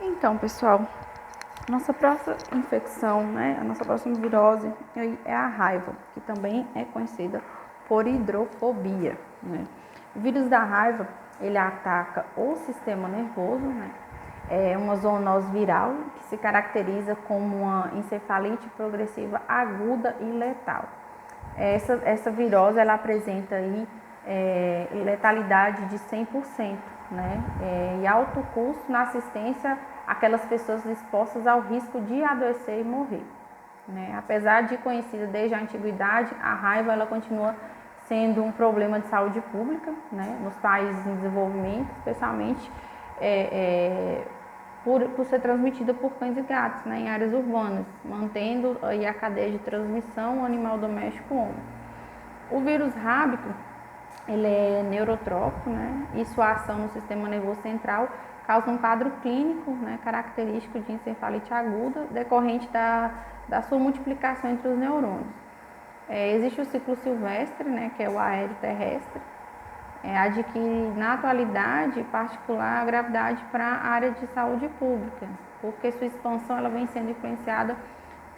Então, pessoal, nossa próxima infecção, a nossa próxima virose é a raiva, que também é conhecida por hidrofobia, O vírus da raiva, ele ataca o sistema nervoso, É uma zoonose viral que se caracteriza como uma encefalite progressiva aguda e letal. Essa virose, ela apresenta aí letalidade de 100%, e alto custo na assistência àquelas pessoas expostas ao risco de adoecer e morrer. Apesar de conhecida desde a antiguidade, a raiva ela continua sendo um problema de saúde pública, nos países em desenvolvimento, especialmente por ser transmitida por cães e gatos, em áreas urbanas, mantendo aí a cadeia de transmissão animal doméstico homem. O vírus rábico, ele é neurotrópico, e sua ação no sistema nervoso central causa um quadro clínico, característico de encefalite aguda, decorrente da sua multiplicação entre os neurônios. Existe o ciclo silvestre, que é o aéreo terrestre, adquire na atualidade particular gravidade para a área de saúde pública, porque sua expansão ela vem sendo influenciada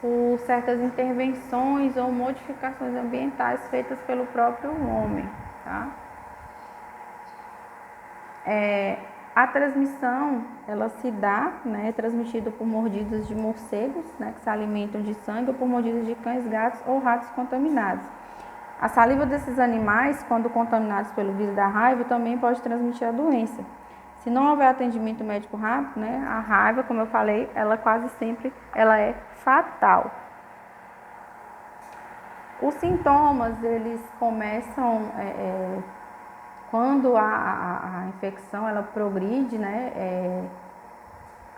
por certas intervenções ou modificações ambientais feitas pelo próprio homem. Tá? A transmissão ela se dá, transmitida por mordidas de morcegos, que se alimentam de sangue, ou por mordidas de cães, gatos ou ratos contaminados. A saliva desses animais, quando contaminados pelo vírus da raiva, também pode transmitir a doença. Se não houver atendimento médico rápido, a raiva, como eu falei, ela quase sempre ela é fatal. Os sintomas, eles começam quando a infecção ela progride,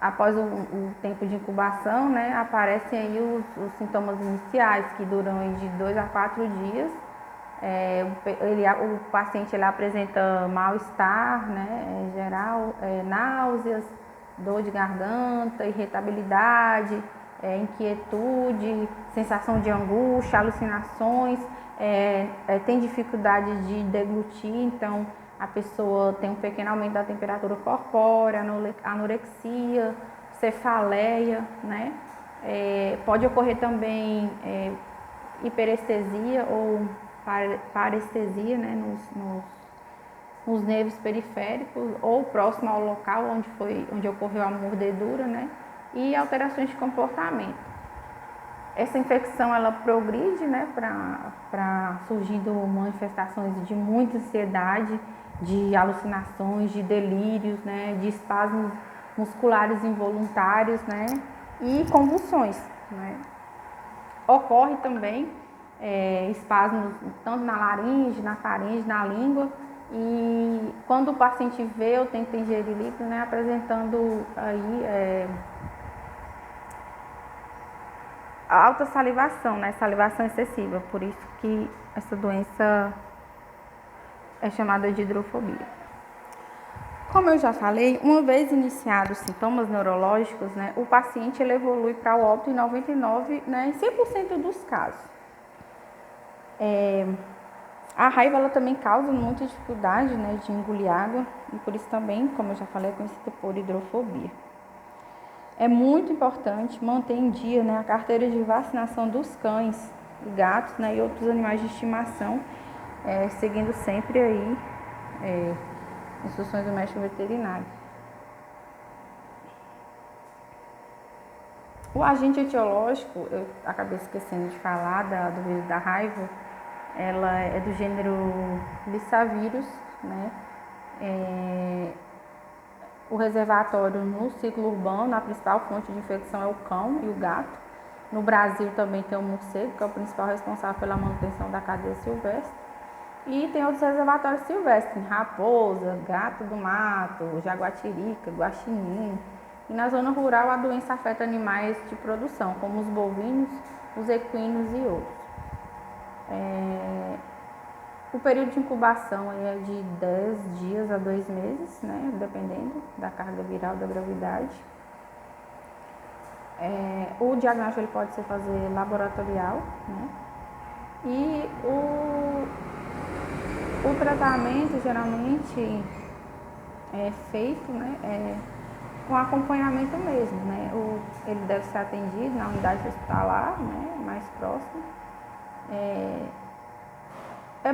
após o tempo de incubação, aparecem aí os sintomas iniciais, que duram de 2 a 4 dias. O paciente ele apresenta mal-estar, geral, náuseas, dor de garganta, irritabilidade, inquietude, sensação de angústia, alucinações, tem dificuldade de deglutir, então a pessoa tem um pequeno aumento da temperatura corpórea, anorexia, cefaleia, pode ocorrer também hiperestesia ou parestesia, nos nervos periféricos ou próximo ao local onde ocorreu a mordedura, e alterações de comportamento. Essa infecção ela progride, para surgindo manifestações de muita ansiedade, de alucinações, de delírios, de espasmos musculares involuntários, e convulsões. Ocorre também espasmos tanto na laringe, na faringe, na língua, e quando o paciente vê ou tenta ingerir líquido, apresentando aí alta salivação, salivação excessiva, por isso que essa doença é chamada de hidrofobia. Como eu já falei, uma vez iniciados os sintomas neurológicos, o paciente ele evolui para o óbito em 99%, em 100% dos casos. A raiva ela também causa muita dificuldade, de engolir água, e por isso também, como eu já falei, é conhecida por hidrofobia. É muito importante manter em dia, a carteira de vacinação dos cães, gatos, e outros animais de estimação, seguindo sempre aí instruções do médico veterinário. O agente etiológico, eu acabei esquecendo de falar do vírus da raiva, ela é do gênero Lyssavirus, O reservatório no ciclo urbano, a principal fonte de infecção é o cão e o gato. No Brasil também tem o morcego, que é o principal responsável pela manutenção da cadeia silvestre. E tem outros reservatórios silvestres, raposa, gato do mato, jaguatirica, guaxinim. E na zona rural a doença afeta animais de produção, como os bovinos, os equinos e outros. O período de incubação é de 10 dias a 2 meses, dependendo da carga viral da gravidade. O diagnóstico ele pode ser fazer laboratorial, e o tratamento geralmente é feito, com acompanhamento mesmo, né? Ele deve ser atendido na unidade hospitalar, né, mais próxima.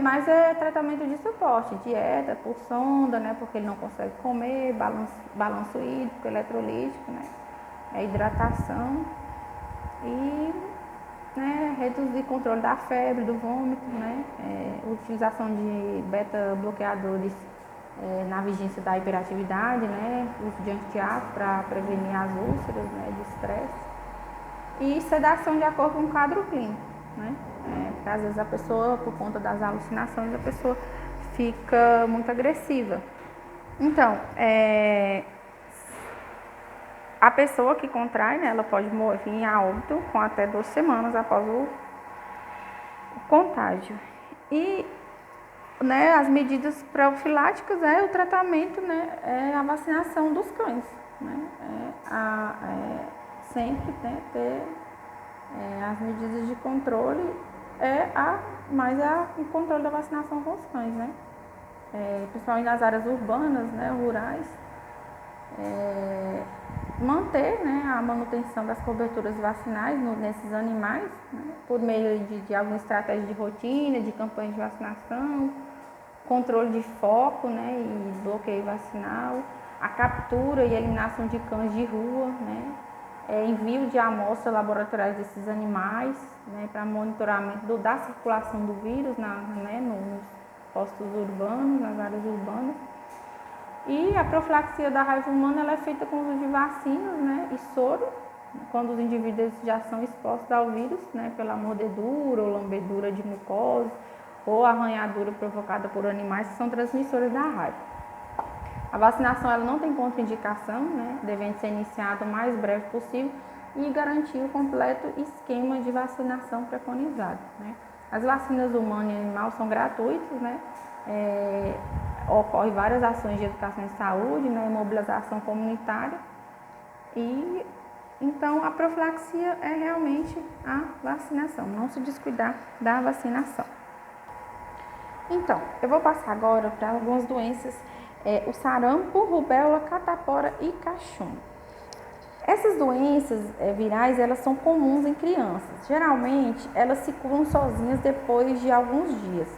Mais tratamento de suporte, dieta, por sonda, né, porque ele não consegue comer, balanço hídrico, eletrolítico, né, hidratação e, né, reduzir controle da febre, do vômito, né, utilização de beta-bloqueadores na vigência da hiperatividade, né, uso de antiácido para prevenir as úlceras, né, de estresse e sedação de acordo com o quadro clínico, né, porque às vezes a pessoa, por conta das alucinações, a pessoa fica muito agressiva. Então, a pessoa que contrai, né, ela pode vir a óbito com até 2 semanas após o contágio. E, né, as medidas profiláticas o tratamento, né, a vacinação dos cães, né, sempre, né, ter as medidas de controle o controle da vacinação com os cães, né, principalmente nas áreas urbanas, né, rurais, manter, né, a manutenção das coberturas vacinais nesses animais, né, por meio de alguma estratégia de rotina, de campanha de vacinação, controle de foco, né, e bloqueio vacinal, a captura e eliminação de cães de rua, né, envio de amostras laboratoriais desses animais, né, para monitoramento da circulação do vírus nos postos urbanos, nas áreas urbanas. E a profilaxia da raiva humana ela é feita com o uso de vacinas, né, e soro, quando os indivíduos já são expostos ao vírus, né, pela mordedura ou lambedura de mucosa ou arranhadura provocada por animais que são transmissores da raiva. A vacinação ela não tem contraindicação, né, devendo ser iniciada o mais breve possível e garantir o completo esquema de vacinação preconizado, né. As vacinas humana e animal são gratuitas, né, ocorrem várias ações de educação em saúde, né, mobilização comunitária e então a profilaxia é realmente a vacinação, não se descuidar da vacinação. Então, eu vou passar agora para algumas doenças, o sarampo, rubéola, catapora e cachumba. Essas doenças virais, elas são comuns em crianças. Geralmente, elas se curam sozinhas depois de alguns dias.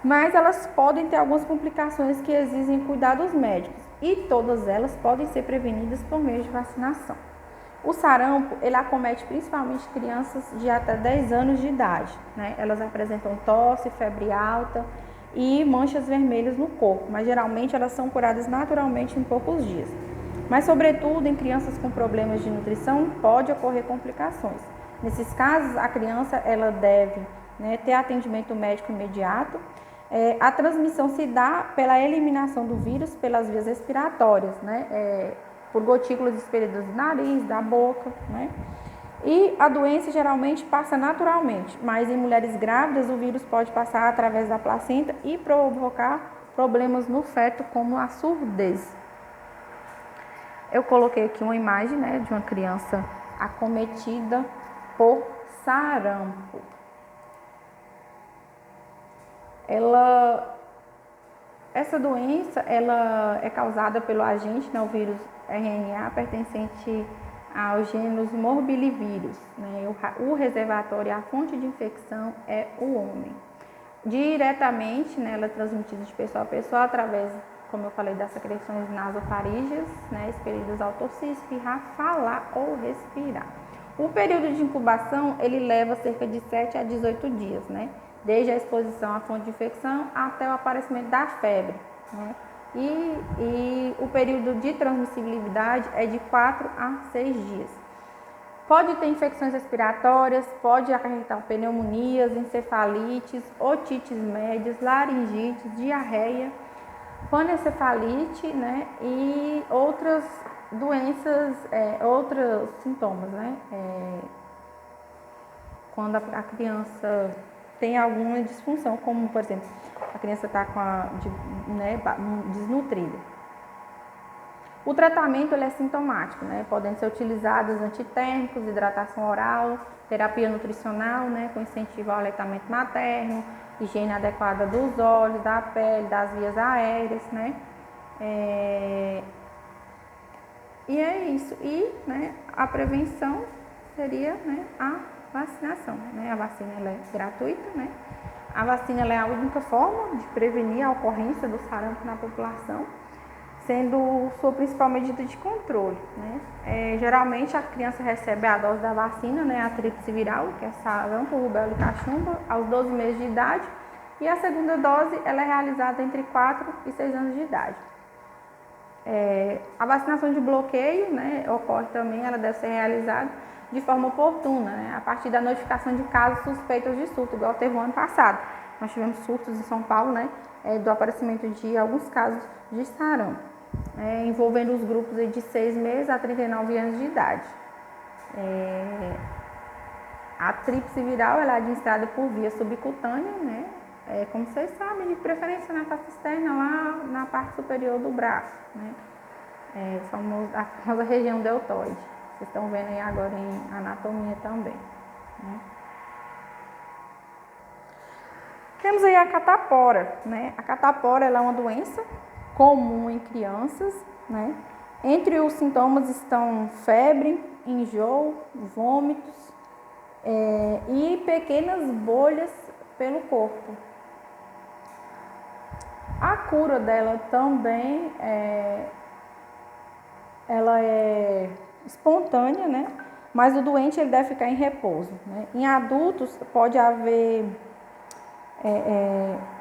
Mas elas podem ter algumas complicações que exigem cuidados médicos e todas elas podem ser prevenidas por meio de vacinação. O sarampo, ele acomete principalmente crianças de até 10 anos de idade, né? Elas apresentam tosse, febre alta e manchas vermelhas no corpo, mas geralmente elas são curadas naturalmente em poucos dias. Mas, sobretudo, em crianças com problemas de nutrição, pode ocorrer complicações. Nesses casos, a criança ela deve, né, ter atendimento médico imediato. A transmissão se dá pela eliminação do vírus pelas vias respiratórias, né, por gotículas expelidas do nariz, da boca, né? E a doença geralmente passa naturalmente, mas em mulheres grávidas o vírus pode passar através da placenta e provocar problemas no feto, como a surdez. Eu coloquei aqui uma imagem, né, de uma criança acometida por sarampo. Essa doença ela é causada pelo agente, né, o vírus RNA, pertencente aos gêneros morbilivírus, né? O reservatório e a fonte de infecção é o homem. Diretamente, né, ela é transmitida de pessoa a pessoa através, como eu falei, das secreções nasofarígeas, né, expelidas ao tossir, espirrar, falar ou respirar. O período de incubação ele leva cerca de 7 a 18 dias, né? Desde a exposição à fonte de infecção até o aparecimento da febre, né? E o período de transmissibilidade é de 4 a 6 dias. Pode ter infecções respiratórias, pode acarretar pneumonias, encefalites, otites médias, laringites, diarreia, panencefalite, né? E outras doenças, outros sintomas, né? Quando a criança tem alguma disfunção, como, por exemplo, a criança está desnutrida. O tratamento ele é sintomático, né? Podem ser utilizados antitérmicos, hidratação oral, terapia nutricional, né? Com incentivo ao aleitamento materno, higiene adequada dos olhos, da pele, das vias aéreas, né? E é isso. E, né, a prevenção seria, né, a vacinação. Né? A vacina ela é gratuita, né? A vacina ela é a única forma de prevenir a ocorrência do sarampo na população, sendo sua principal medida de controle. Né? Geralmente a criança recebe a dose da vacina, né, a tríplice viral, que é sarampo, rubéola e cachumba, aos 12 meses de idade, e a segunda dose ela é realizada entre 4 e 6 anos de idade. A vacinação de bloqueio, né, ocorre também, ela deve ser realizada de forma oportuna, né, a partir da notificação de casos suspeitos de surto, igual teve o ano passado. Nós tivemos surtos em São Paulo, né, do aparecimento de alguns casos de sarampo, envolvendo os grupos de 6 meses a 39 anos de idade. A tríplice viral ela é administrada por via subcutânea, né, como vocês sabem, de preferência na face externa, lá na parte superior do braço, né, a famosa região deltoide. Vocês estão vendo aí agora em anatomia também. Né? Temos aí a catapora, né? A catapora ela é uma doença comum em crianças, né? Entre os sintomas estão febre, enjoo, vômitos e pequenas bolhas pelo corpo. A cura dela também ela é espontânea, né? Mas o doente ele deve ficar em repouso. Né? Em adultos pode haver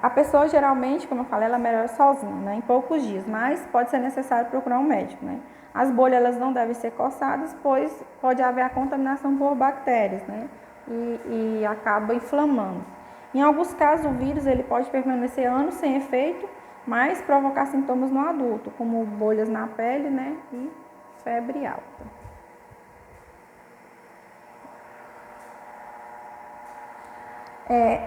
a pessoa geralmente, como eu falei, ela melhora sozinha, né? Em poucos dias, mas pode ser necessário procurar um médico. Né? As bolhas elas não devem ser coçadas, pois pode haver a contaminação por bactérias, né? E acaba inflamando. Em alguns casos o vírus ele pode permanecer anos sem efeito, mas provocar sintomas no adulto, como bolhas na pele, né? E febre alta.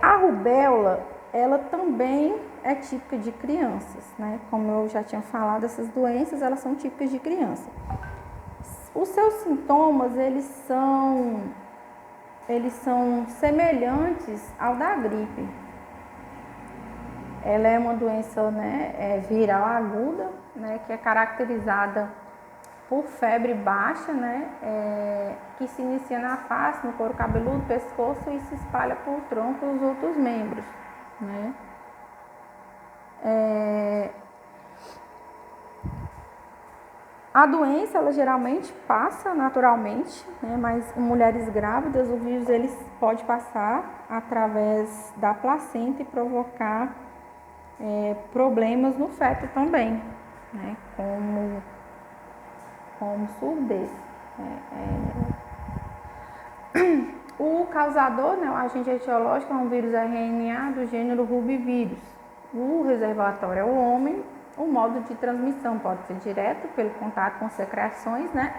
A rubéola, ela também é típica de crianças, né? Como eu já tinha falado, essas doenças, elas são típicas de criança. Os seus sintomas, eles são semelhantes ao da gripe. Ela é uma doença, né, viral aguda, né, que é caracterizada por febre baixa, né, que se inicia na face, no couro cabeludo, pescoço e se espalha por tronco e os outros membros. Né. A doença, ela geralmente passa naturalmente, né, mas em mulheres grávidas o vírus ele pode passar através da placenta e provocar problemas no feto também, né, como surdez. O causador, né, o agente etiológico é um vírus RNA do gênero Rubivírus. O reservatório é o homem. O modo de transmissão pode ser direto, pelo contato com secreções, né,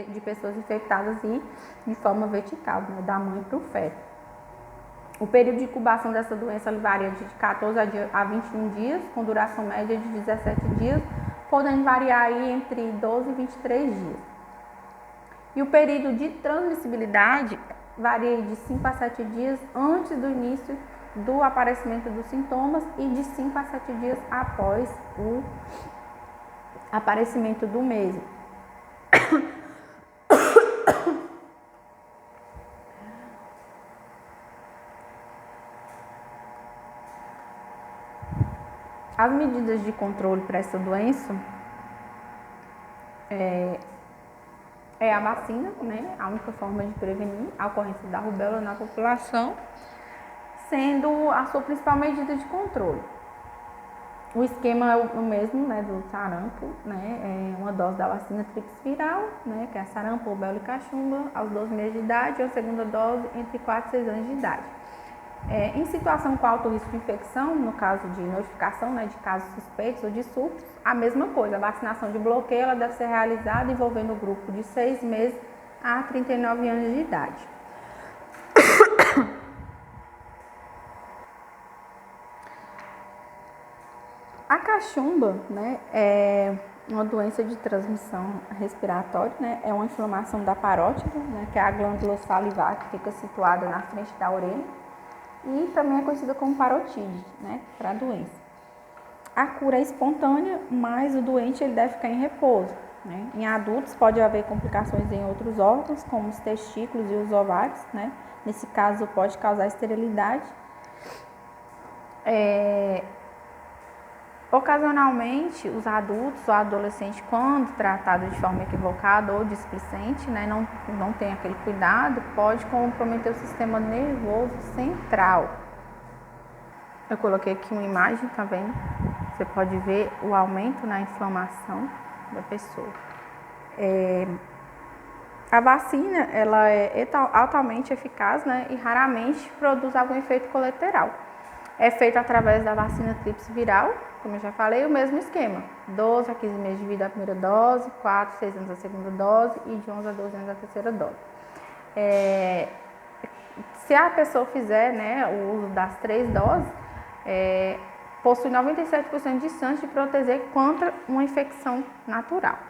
de pessoas infectadas e de forma vertical, né, da mãe para o feto. O período de incubação dessa doença varia de 14 a 21 dias, com duração média de 17 dias, podendo variar aí entre 12 e 23 dias. E o período de transmissibilidade varia de 5 a 7 dias antes do início do aparecimento dos sintomas e de 5 a 7 dias após o aparecimento do mesmo. As medidas de controle para essa doença é a vacina, né? A única forma de prevenir a ocorrência da rubéola na população, sendo a sua principal medida de controle. O esquema é o mesmo, né, do sarampo, né? É uma dose da vacina tríplice viral, né, que é sarampo, rubéola e cachumba, aos 12 meses de idade, ou a segunda dose entre 4 e 6 anos de idade. Em situação com alto risco de infecção, no caso de notificação, né, de casos suspeitos ou de surtos, a mesma coisa, a vacinação de bloqueio ela deve ser realizada envolvendo o grupo de 6 meses a 39 anos de idade. A cachumba, né, é uma doença de transmissão respiratória, né, é uma inflamação da parótida, né, que é a glândula salivar que fica situada na frente da orelha, e também é conhecida como parotite, né, para a doença. A cura é espontânea, mas o doente ele deve ficar em repouso, né? Em adultos pode haver complicações em outros órgãos, como os testículos e os ovários, né? Nesse caso pode causar esterilidade. Ocasionalmente, os adultos ou adolescentes, quando tratado de forma equivocada ou displicente, né, não tem aquele cuidado, pode comprometer o sistema nervoso central. Eu coloquei aqui uma imagem, tá vendo? Você pode ver o aumento na inflamação da pessoa. A vacina, ela é altamente eficaz, né, e raramente produz algum efeito colateral. É feito através da vacina tríplice viral, como eu já falei, o mesmo esquema. 12 a 15 meses de vida a primeira dose, 4 a 6 anos a segunda dose e de 11 a 12 anos a terceira dose. Se a pessoa fizer, né, o uso das 3 doses, possui 97% de chance de proteger contra uma infecção natural.